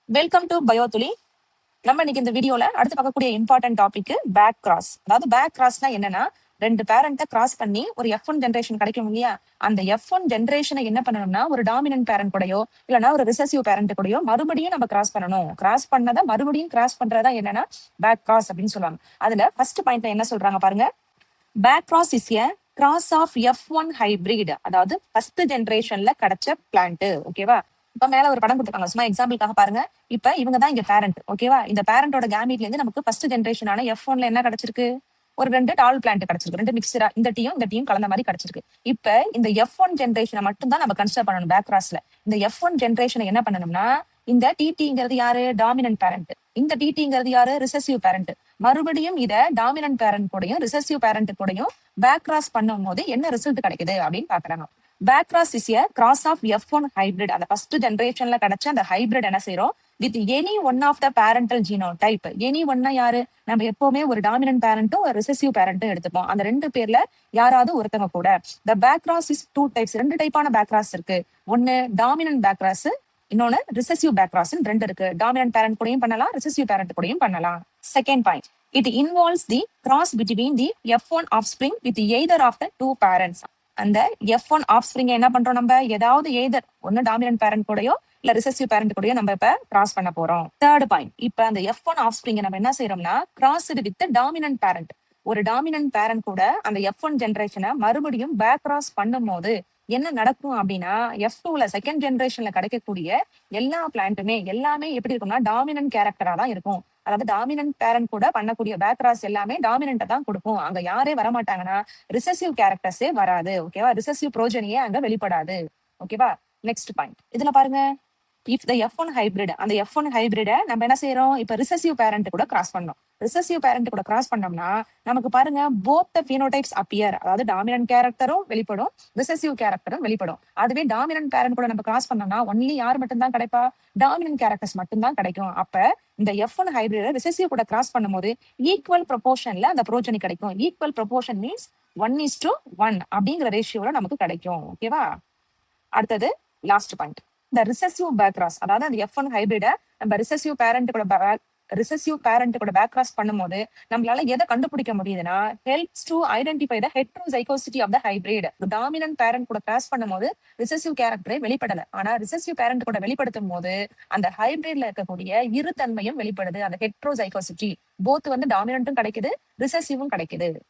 Welcome to பயோதுளி. நம்ம இன்னைக்கு இந்த வீடியோல அடுத்து பார்க்கக்கூடிய இம்பார்ட்டன்ட் டாபிக் பேக் கிராஸ். அதாவது பேக் கிராஸ்னா என்னன்னா, ரெண்டு பேரண்ட்டை கிராஸ் பண்ணி ஒரு F1 ஜென்ரேஷன் கிடைக்கும் இல்லையா? அந்த F1 ஜென்ரேஷனை என்ன பண்ணணும்னா, ஒரு டாமினன்ட் பேரண்ட் கூடயோ இல்லைன்னா ஒரு ரிசசிவ் பேரண்ட் கூடயோ மறுபடியும் நம்ம கிராஸ் பண்ணணும். கிராஸ் பண்ணதை மறுபடியும் கிராஸ் பண்றதா என்னன்னா பேக் கிராஸ் அப்படின்னு சொல்லுவாங்க. அதுல ஃபர்ஸ்ட் பாயிண்ட்ல என்ன சொல்றாங்க பாருங்க. Back cross is a cross of F1 hybrid. அதாவது ஃபர்ஸ்ட் ஜென்ரேஷன்ல கிடைச்ச பிளான்ட். ஓகேவா? இப்ப மேல ஒரு படம் கொடுத்துருக்காங்க, சும்மா எக்ஸாம்பிளுக்காக பாருங்க. இப்ப இவங்க தான் இங்க பேரண்ட். ஓகேவா? இந்த பேரண்டோட கேமீட்ல இருந்து நமக்கு ஃபர்ஸ்ட் ஜென்ரேஷனான F1ல என்ன கிடைச்சிருக்கு? ஒரு ரெண்டு டால் பிளான்ட் கிடைச்சிருக்கு. ரெண்டு மிக்சரா இந்த டீயும் கலந்த மாதிரி கிடைச்சிருக்கு. இப்ப இந்த F1 ஜென்ரேஷனை மட்டும் தான் நம்ம கன்சிடர் பண்ணணும் பேக் கிராஸ்ல. இந்த F1 ஜென்ரேஷனை என்ன பண்ணணும்னா, இந்த டிடிங்கிறது யாரு? Dominant parent. இந்த டிடிங்கிறது யாரு? Recessive parent. மறுபடியும் இத டாமினன்ட் பேரண்ட் கூடயும் ரிசசிவ் பேரண்ட் கூடயும் பேக் கிராஸ் பண்ணும் போது என்ன ரிசல்ட் கிடைக்குது அப்படின்னு பாக்குறாங்க. Back cross is a cross of F1 hybrid. அந்த ஃபர்ஸ்ட் ஜென்ரேஷன்ல கிடைச்ச அந்த ஹைபிரிட் என்ன செய்யறோம்? With any one of the parental genotype. Any ஒன்னா யாரு? நம்ம எப்பவுமே ஒரு டாமினன்ட் பேரண்ட்டும் ஒரு ரிசசிவ் பேரண்ட்டும் எடுத்துப்போம். அந்த ரெண்டு பேர்ல யாராவது ஒருத்தவங்க கூட. The back cross is two types. ரெண்டு டைப்பான பேக் கிராஸ் இருக்கு. ஒன்னு டாமினன்ட் பேக் கிராஸ், இன்னொன்னு ரிசசிவ் பேக் கிராஸ். ரெண்டு இருக்கு. டாமினன்ட் பேரண்ட் கூடயும் பண்ணலாம், ரிசசிவ் பேரண்ட் கூடயும் பண்ணலாம். Second point, it involves the cross between the F1 offspring with either of the two parents. அந்த F1 offspring என்ன பண்றோம்? நம்ம ஏதாவது எய்தர் ஒன்னு டாமினன்ட் பேரண்ட் கூடயோ இல்ல ரிசசிவ் பேரண்ட் கூடயோ நம்ம இப்ப கிராஸ் பண்ண போறோம். தேர்ட் பாயிண்ட், இப்ப அந்த F1 offspring நம்ம என்ன செய்யறோம்னா, கிராஸ் வித் டாமினன்ட் பேரண்ட். ஒரு டாமினன்ட் பேரண்ட் கூட அந்த F1 ஜென்ரேஷனை மறுபடியும் பேக் கிராஸ் பண்ணும் போது என்ன நடக்கும் அப்படின்னா, F2ல செகண்ட் ஜென்ரேஷன்ல கிடைக்கக்கூடிய எல்லா பிளான்ட்டுமே எல்லாமே எப்படி இருக்கும்னா டாமினன்ட் கேரக்டரா தான் இருக்கும். அதாவது டாமினன்ட் பேரண்ட் கூட பண்ணக்கூடிய பேக் கிராஸ் எல்லாமே டாமினன்ட்டை தான் கொடுக்கும். அங்க யாரே வரமாட்டாங்கன்னா ரிசசிவ் கேரக்டர்ஸே வராது. ஓகேவா? ரிசசிவ் ப்ரோஜனியே அங்க வெளிப்படாது. ஓகேவா? நெக்ஸ்ட் பாயிண்ட், இதுல பாருங்க. இஃப் த F1 ஹைபிரிட், அந்த F1 ஹைபிரிட நம்ம என்ன செய்யறோம்? இப்ப ரிசசிவ் பேரண்ட் கூட கிராஸ் பண்ணோம். ரிசசிவ் பேரண்ட் கூட கிராஸ் பண்ணோம்னா நமக்கு பாருங்க போத் த பினோடைப்ஸ் அப்பியர். அதாவது டாமினன்ட் கேரக்டரும் வெளிப்படும், ரிசசிவ் கேரக்டரும் வெளிப்படும். அதுவே டாமினன்ட் பேரண்ட் கூட நம்ம கிராஸ் பண்ணோம்னா ஒன்லி யார் மட்டும் தான் கிடைப்பா? டாமினன்ட் கேரக்டர்ஸ் மட்டும் தான் கிடைக்கும். அப்ப இந்த F1 ஹைபிரிட ரிசசிவ் கூட கிராஸ் பண்ணும்போது ஈக்குவல் ப்ரொபோர்ஷன்ல அந்த ப்ரோஜனி கிடைக்கும். ஈக்குவல் ப்ரொபோர்ஷன் மீன்ஸ் 1:1 அப்படிங்கிற ரேஷியோல நமக்கு கிடைக்கும். ஓகேவா? அடுத்தது லாஸ்ட் பாயிண்ட், இந்த ரிசசிவ் பேக் கிராஸ். அதாவது அந்த F1 ஹைபிரிட நம்ம ரிசசிவ் பேரண்ட் கூட பேக் கிராஸ் பண்ணும்போது நம்மளால எதை கண்டுபிடிக்க முடியுதுன்னா, helps to identify the heterozygosity of the hybrid. Dominant parent கூட கிராஸ் பண்ணும்போது ரிசசிவ் கேரக்டரே வெளிப்படல. ஆனா ரிசசிவ் பேரண்ட் கூட வெளிப்படுத்தும் போது அந்த ஹைபிரிட்ல இருக்கக்கூடிய இரு தன்மையும் வெளிப்படுது. அந்த ஹெட்ரோசைகோசிட்டி போத் வந்து டாமினன்ட்டும் கிடைக்குது, ரிசசிவும் கிடைக்குது.